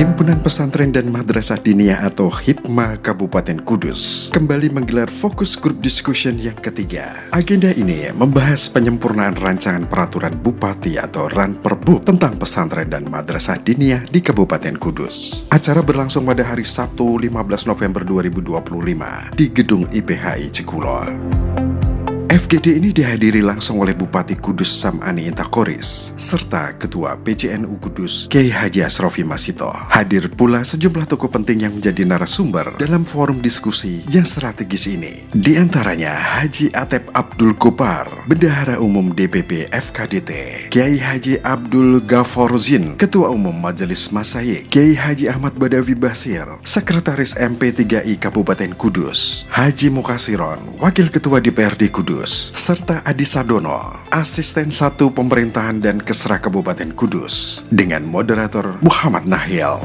Himpunan Pesantren dan Madrasah Diniyah atau HIPMA Kabupaten Kudus kembali menggelar fokus group discussion yang ketiga. Agenda ini membahas penyempurnaan rancangan peraturan Bupati atau Ranperbub tentang pesantren dan madrasah diniyah di Kabupaten Kudus. Acara berlangsung pada hari Sabtu 15 November 2025 di Gedung IPHI Cikulol. FGD ini dihadiri langsung oleh Bupati Kudus Sam'ani Intakoris serta Ketua PCNU Kudus Kiai Haji Asrofi Masito. Hadir pula sejumlah tokoh penting yang menjadi narasumber dalam forum diskusi yang strategis ini. Di antaranya Haji Atep Abdul Gopar, Bendahara Umum DPP FKDT, Kiai Haji Abdul Ghaforzin, Ketua Umum Majelis Masyayikh, Kiai Haji Ahmad Badawi Basir, Sekretaris MP3I Kabupaten Kudus, Haji Mukasiron, Wakil Ketua DPRD Kudus, serta Adi Sadono, Asisten 1 Pemerintahan dan Kesra Kabupaten Kudus, dengan moderator Muhammad Nahyal.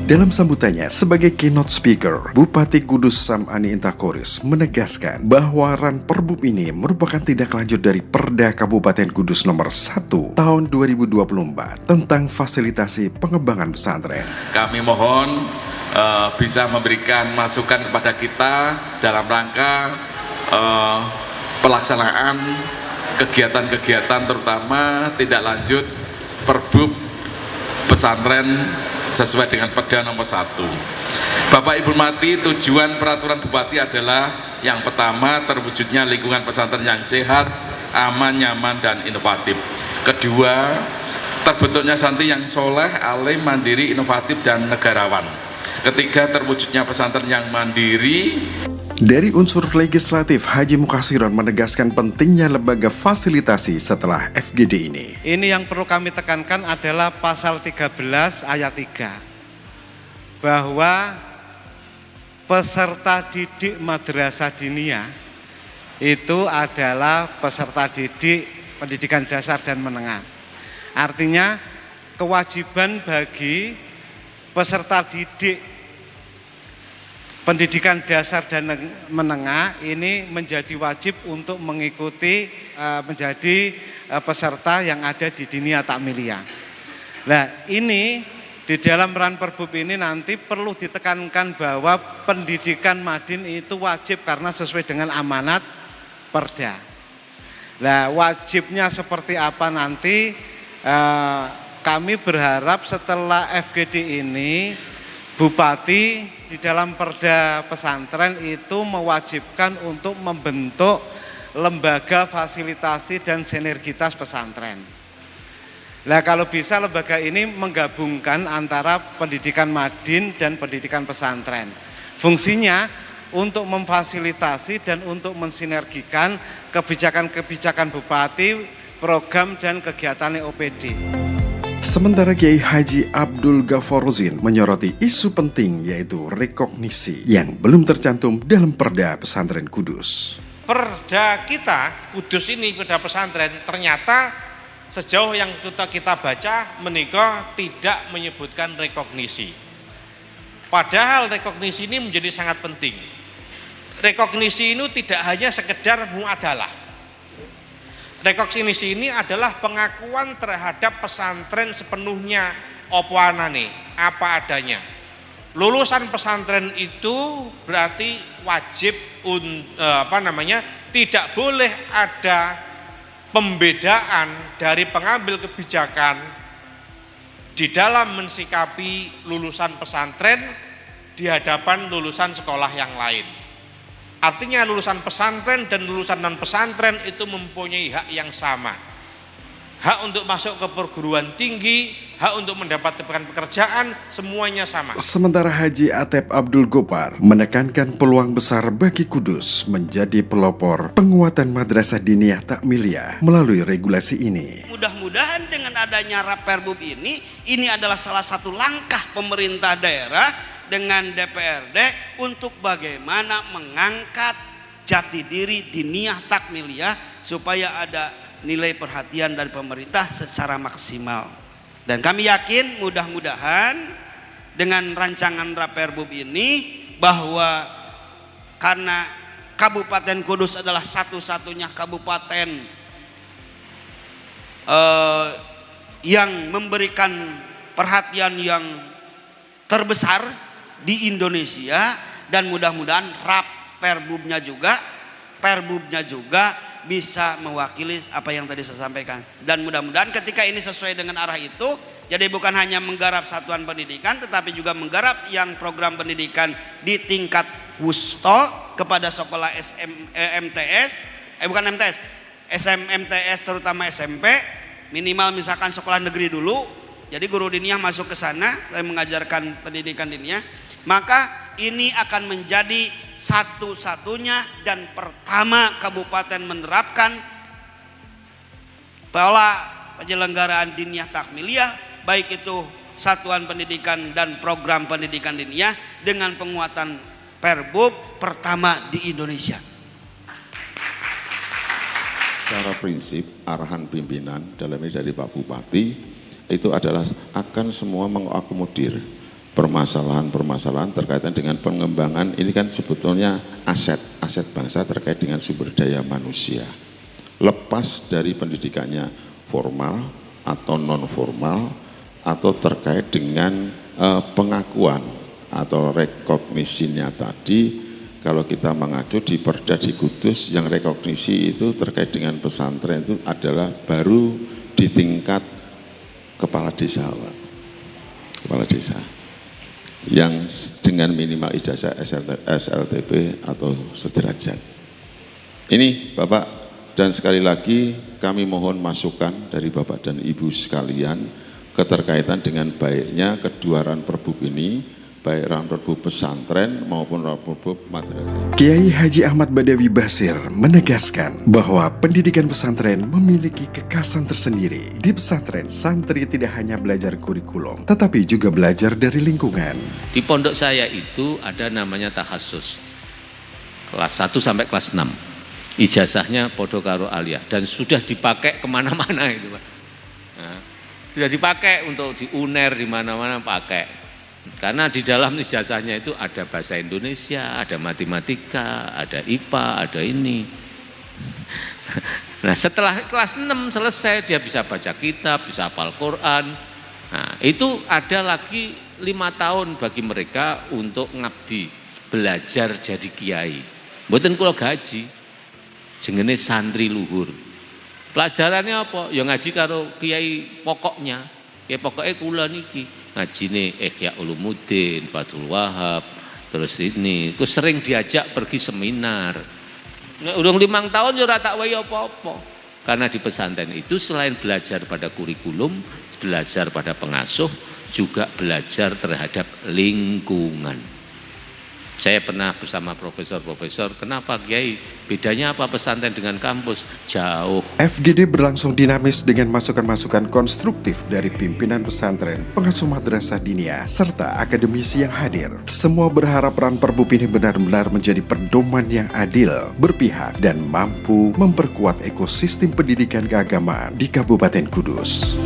Dalam sambutannya sebagai keynote speaker, Bupati Kudus Sam'ani Intakoris menegaskan bahwa Ranperbub ini merupakan tindak lanjut dari Perda Kabupaten Kudus nomor 1 tahun 2024 tentang fasilitasi pengembangan pesantren. Kami mohon bisa memberikan masukan kepada kita dalam rangka pelaksanaan kegiatan-kegiatan terutama tindak lanjut Perbub pesantren sesuai dengan Perda nomor 1. Bapak Ibu Mati, tujuan peraturan Bupati adalah yang pertama terwujudnya lingkungan pesantren yang sehat, aman, nyaman, dan inovatif. Kedua, terbentuknya santri yang soleh, alim, mandiri, inovatif, dan negarawan. Ketiga, terwujudnya pesantren yang mandiri. Dari unsur legislatif, Haji Mukasiron menegaskan pentingnya lembaga fasilitasi setelah FGD ini. Ini yang perlu kami tekankan adalah pasal 13 ayat 3. Bahwa peserta didik madrasah diniyah itu adalah peserta didik pendidikan dasar dan menengah. Artinya kewajiban bagi peserta didik pendidikan dasar dan menengah ini menjadi wajib untuk mengikuti menjadi peserta yang ada di Diniyah Takmiliyah. Nah, ini di dalam Ranperbub ini nanti perlu ditekankan bahwa pendidikan madin itu wajib karena sesuai dengan amanat Perda. Nah, wajibnya seperti apa nanti kami berharap setelah FGD ini Bupati di dalam Perda pesantren itu mewajibkan untuk membentuk lembaga fasilitasi dan sinergitas pesantren. Nah, kalau bisa lembaga ini menggabungkan antara pendidikan madin dan pendidikan pesantren. Fungsinya untuk memfasilitasi dan untuk mensinergikan kebijakan-kebijakan Bupati, program dan kegiatan OPD. Sementara Kiai Haji Abdul Ghaforzin menyoroti isu penting yaitu rekognisi yang belum tercantum dalam Perda Pesantren Kudus. Perda kita, Kudus ini, Perda pesantren, ternyata sejauh yang kita baca menika tidak menyebutkan rekognisi. Padahal rekognisi ini menjadi sangat penting. Rekognisi ini tidak hanya sekedar muadalah. Rekognisi ini adalah pengakuan terhadap pesantren sepenuhnya apa anane, apa adanya. Lulusan pesantren itu berarti wajib tidak boleh ada pembedaan dari pengambil kebijakan di dalam mensikapi lulusan pesantren di hadapan lulusan sekolah yang lain. Artinya lulusan pesantren dan lulusan non pesantren itu mempunyai hak yang sama. Hak untuk masuk ke perguruan tinggi, hak untuk mendapatkan pekerjaan, semuanya sama. Sementara Haji Atep Abdul Gopar menekankan peluang besar bagi Kudus menjadi pelopor penguatan madrasah diniyah takmiliyah melalui regulasi ini. Mudah-mudahan dengan adanya Ranperbub ini adalah salah satu langkah pemerintah daerah dengan DPRD untuk bagaimana mengangkat jati diri diniyah takmiliyah supaya ada nilai perhatian dari pemerintah secara maksimal. Dan kami yakin mudah-mudahan dengan rancangan Ranperbub ini bahwa karena Kabupaten Kudus adalah satu-satunya kabupaten yang memberikan perhatian yang terbesar di Indonesia, dan mudah-mudahan Perbubnya juga bisa mewakili apa yang tadi saya sampaikan. Dan mudah-mudahan ketika ini sesuai dengan arah itu, jadi bukan hanya menggarap satuan pendidikan, tetapi juga menggarap yang program pendidikan di tingkat WUSTO kepada sekolah SMMTS terutama SMP, minimal misalkan sekolah negeri dulu. Jadi guru diniyah masuk ke sana, mengajarkan pendidikan diniyah. Maka ini akan menjadi satu-satunya dan pertama kabupaten menerapkan pola penyelenggaraan diniyah takmiliyah, baik itu satuan pendidikan dan program pendidikan diniyah dengan penguatan Perbub pertama di Indonesia. Secara prinsip arahan pimpinan dalam ini dari Pak Bupati itu adalah akan semua mengakomodir permasalahan-permasalahan terkaitan dengan pengembangan. Ini kan sebetulnya aset bangsa terkait dengan sumber daya manusia. Lepas dari pendidikannya formal atau non formal atau terkait dengan pengakuan atau rekognisinya tadi, kalau kita mengacu di Perda di Kudus yang rekognisi itu terkait dengan pesantren itu adalah baru di tingkat kepala desa, Pak. Kepala desa yang dengan minimal ijazah SLTP atau sederajat. Ini Bapak, dan sekali lagi kami mohon masukan dari Bapak dan Ibu sekalian keterkaitan dengan baiknya keduaran Perbub ini, baik Perbub pesantren maupun Perbub madrasah. Kiai Haji Ahmad Badawi Basir menegaskan bahwa pendidikan pesantren memiliki kekhasan tersendiri. Di pesantren, santri tidak hanya belajar kurikulum, tetapi juga belajar dari lingkungan. Di pondok saya itu ada namanya takhasus, kelas 1 sampai kelas 6. Ijazahnya podo karo aliyah dan sudah dipakai kemana-mana itu, Pak. Nah, sudah dipakai untuk di UNER, di mana-mana pakai. Karena di dalam ijazahnya itu ada bahasa Indonesia, ada matematika, ada IPA, ada ini. Nah setelah kelas 6 selesai dia bisa baca kitab, bisa hafal Quran. Nah itu ada lagi 5 tahun bagi mereka untuk ngabdi, belajar jadi kiai. Mboten kula gaji, jenenge santri luhur. Pelajarannya apa? Ya ngaji karo kiai pokoknya. Ya pokoknya kula niki ngajine Ihya Ulumuddin, Fathul Wahab, terus ini, aku sering diajak pergi seminar. Nah, udah 5 tahun ya ora tak wehi apa-apa. Karena di pesantren itu selain belajar pada kurikulum, belajar pada pengasuh, juga belajar terhadap lingkungan. Saya pernah bersama profesor-profesor, kenapa Kiai? Bedanya apa pesantren dengan kampus? Jauh. FGD berlangsung dinamis dengan masukan-masukan konstruktif dari pimpinan pesantren, pengasuh madrasah diniyah, serta akademisi yang hadir. Semua berharap peran Perbub ini benar-benar menjadi pedoman yang adil, berpihak, dan mampu memperkuat ekosistem pendidikan keagamaan di Kabupaten Kudus.